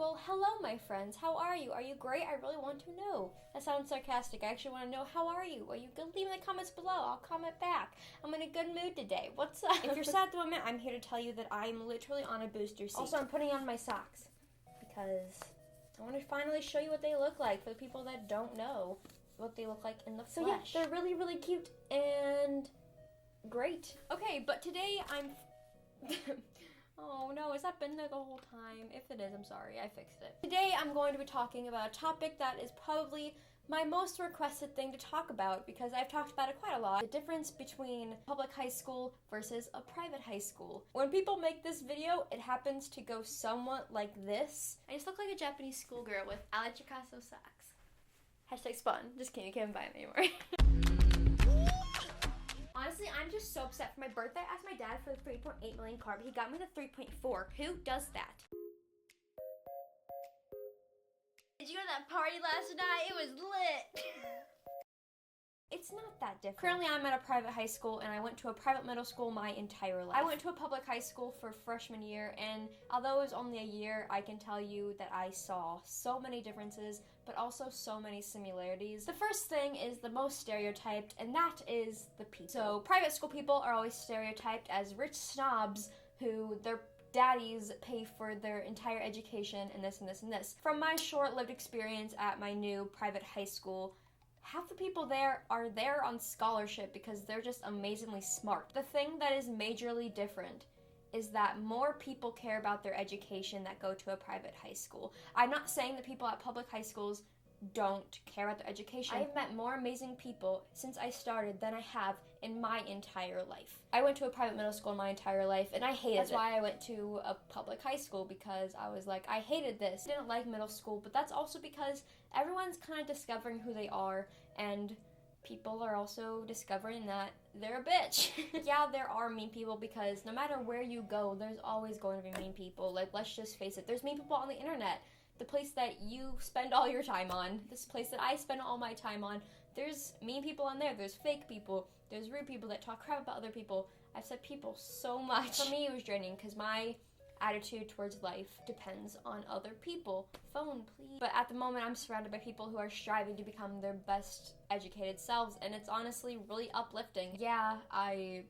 Well, hello, my friends. How are you? Are you great? I really want to know. That sounds sarcastic. I actually want to know, how are you? Are you good? Leave in the comments below. I'll comment back. I'm in a good mood today. What's up? If you're sad at the moment, I'm here to tell you that I'm literally on a booster seat. Also, I'm putting on my socks because I want to finally show you what they look like for the people that don't know what they look like in the flesh. So yeah, they're really, really cute and great. Okay, but today I'm... Oh no, has that been there the whole time? If it is, I'm sorry, I fixed it. Today I'm going to be talking about a topic that is probably my most requested thing to talk about because I've talked about it quite a lot. The difference between public high school versus a private high school. When people make this video, it happens to go somewhat like this. I just look like a Japanese schoolgirl with Allie Tricaso socks. Hashtag spawn. Just kidding, you can't buy them anymore. Honestly, I'm just so upset. For my birthday, I asked my dad for the 3.8 million card, but he got me the 3.4. Who does that? Did you go to that party last night? It was lit! It's not that different. Currently, I'm at a private high school, and I went to a private middle school my entire life. I went to a public high school for freshman year, and although it was only a year, I can tell you that I saw so many differences, but also so many similarities. The first thing is the most stereotyped, and that is the people. So, private school people are always stereotyped as rich snobs who their daddies pay for their entire education and this and this and this. From my short-lived experience at my new private high school, half the people there are there on scholarship because they're just amazingly smart. The thing that is majorly different is that more people care about their education that go to a private high school. I'm not saying that people at public high schools don't care about their education. I've met more amazing people since I started than I have in my entire life. I went to a private middle school my entire life and I hated it. That's why I went to a public high school, because I was like, I hated this. I didn't like middle school, but that's also because everyone's kind of discovering who they are, and people are also discovering that they're a bitch. Yeah, there are mean people, because no matter where you go, there's always going to be mean people. Like, let's just face it, there's mean people on the internet. The place that you spend all your time on, this place that I spend all my time on, there's mean people on there, there's fake people, there's rude people that talk crap about other people. I've said people so much. For me, it was draining because my attitude towards life depends on other people. Phone, please. But at the moment, I'm surrounded by people who are striving to become their best educated selves, and it's honestly really uplifting. Yeah, I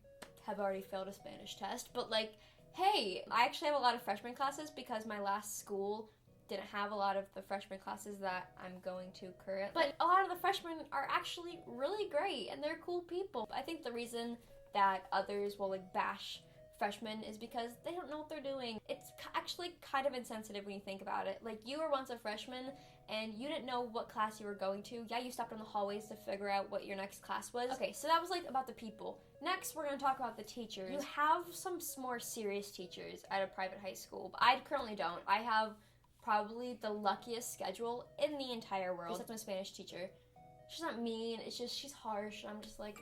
have already failed a Spanish test, but like, hey, I actually have a lot of freshman classes because my last school didn't have a lot of the freshman classes that I'm going to currently. But a lot of the freshmen are actually really great, and they're cool people. I think the reason that others will like bash freshmen is because they don't know what they're doing. It's actually kind of insensitive when you think about it. Like, you were once a freshman and you didn't know what class you were going to. Yeah, you stopped in the hallways to figure out what your next class was. Okay, so that was like about the people. Next, we're gonna talk about the teachers. You have some more serious teachers at a private high school, but I currently don't. I have probably the luckiest schedule in the entire world. Except my Spanish teacher. She's not mean, it's just she's harsh. I'm just like,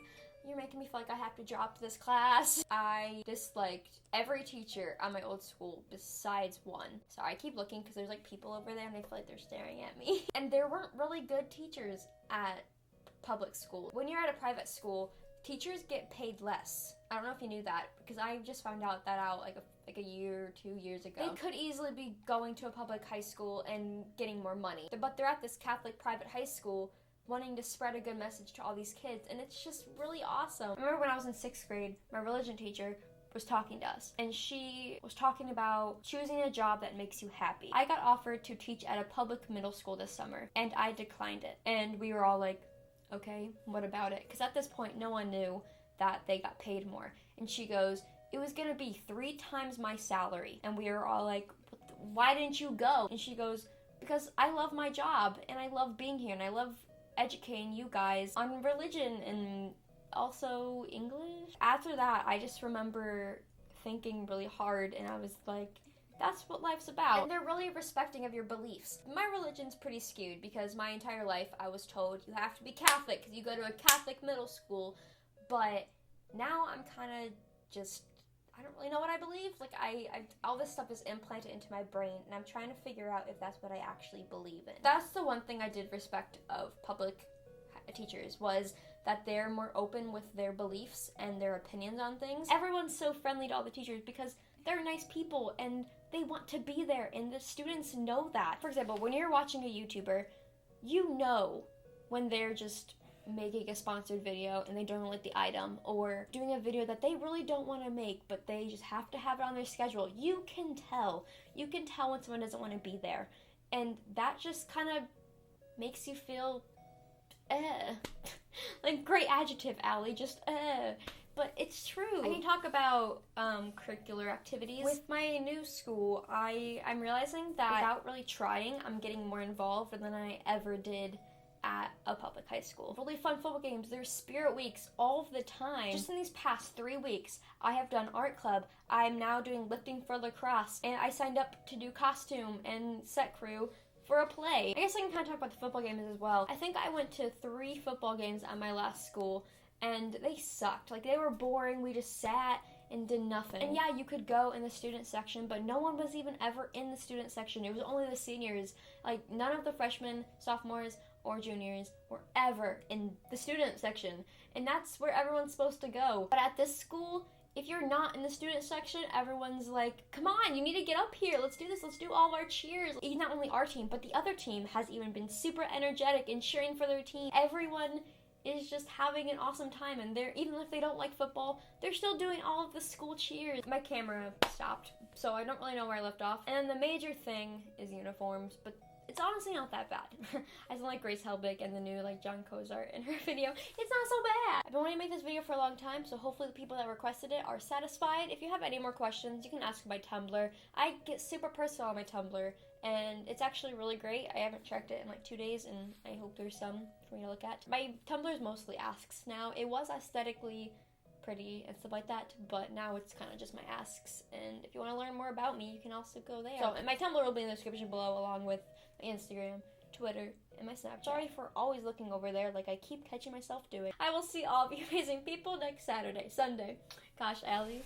you're making me feel like I have to drop this class. I disliked every teacher at my old school besides one. Sorry, I keep looking because there's like people over there and I feel like they're staring at me. And there weren't really good teachers at public school. When you're at a private school, teachers get paid less. I don't know if you knew that, because I just found out like a year or 2 years ago. They could easily be going to a public high school and getting more money, but they're at this Catholic private high school wanting to spread a good message to all these kids, and it's just really awesome. I remember when I was in 6th grade, my religion teacher was talking to us, and she was talking about choosing a job that makes you happy. I got offered to teach at a public middle school this summer, and I declined it. And we were all like, okay, what about it? Because at this point, no one knew that they got paid more. And she goes, it was gonna be 3 times my salary. And we were all like, why didn't you go? And she goes, because I love my job, and I love being here, and I love educating you guys on religion and also English. After that, I just remember thinking really hard, and I was like, that's what life's about. And they're really respecting of your beliefs. My religion's pretty skewed because my entire life I was told you have to be Catholic because you go to a Catholic middle school. But now I'm kind of just, I don't really know what I believe. Like, all this stuff is implanted into my brain, and I'm trying to figure out if that's what I actually believe in. That's the one thing I did respect of public teachers, was that they're more open with their beliefs and their opinions on things. Everyone's so friendly to all the teachers because they're nice people and they want to be there, and the students know that. For example, when you're watching a YouTuber, you know when they're just making a sponsored video and they don't like the item, or doing a video that they really don't want to make but they just have to have it on their schedule. You can tell when someone doesn't want to be there, and that just kind of makes you feel like, great adjective, Allie, just but it's true. I can talk about curricular activities. With my new school, I'm realizing that without really trying, I'm getting more involved than I ever did at a public high school. Really fun football games. There's spirit weeks all the time. Just in these past 3 weeks, I have done art club. I'm now doing lifting for lacrosse, and I signed up to do costume and set crew for a play. I guess I can kind of talk about the football games as well. I think I went to 3 football games at my last school, and they sucked. Like, they were boring. We just sat and did nothing. And yeah, you could go in the student section, but no one was even ever in the student section. It was only the seniors. Like, none of the freshmen, sophomores, or juniors were ever in the student section. And that's where everyone's supposed to go. But at this school, if you're not in the student section, everyone's like, come on, you need to get up here. Let's do this. Let's do all of our cheers. Not only our team, but the other team has even been super energetic and cheering for their team. Everyone is just having an awesome time, and they're, even if they don't like football, they're still doing all of the school cheers. My camera stopped, so I don't really know where I left off. And then the major thing is uniforms, but it's honestly not that bad. I sound like Grace Helbig and the new John Cozart in her video. It's not so bad. I've been wanting to make this video for a long time, so hopefully the people that requested it are satisfied. If you have any more questions, you can ask my Tumblr. I get super personal on my Tumblr, and it's actually really great. I haven't checked it in 2 days, and I hope there's some for me to look at. My Tumblr is mostly asks now. It was aesthetically pretty and stuff like that, but now it's kind of just my asks. And if you want to learn more about me, you can also go there. So, and my Tumblr will be in the description below, along with my Instagram, Twitter, and my Snapchat. Sorry for always looking over there like I keep catching myself doing. I will see all of you amazing people next Sunday. Gosh, Allie.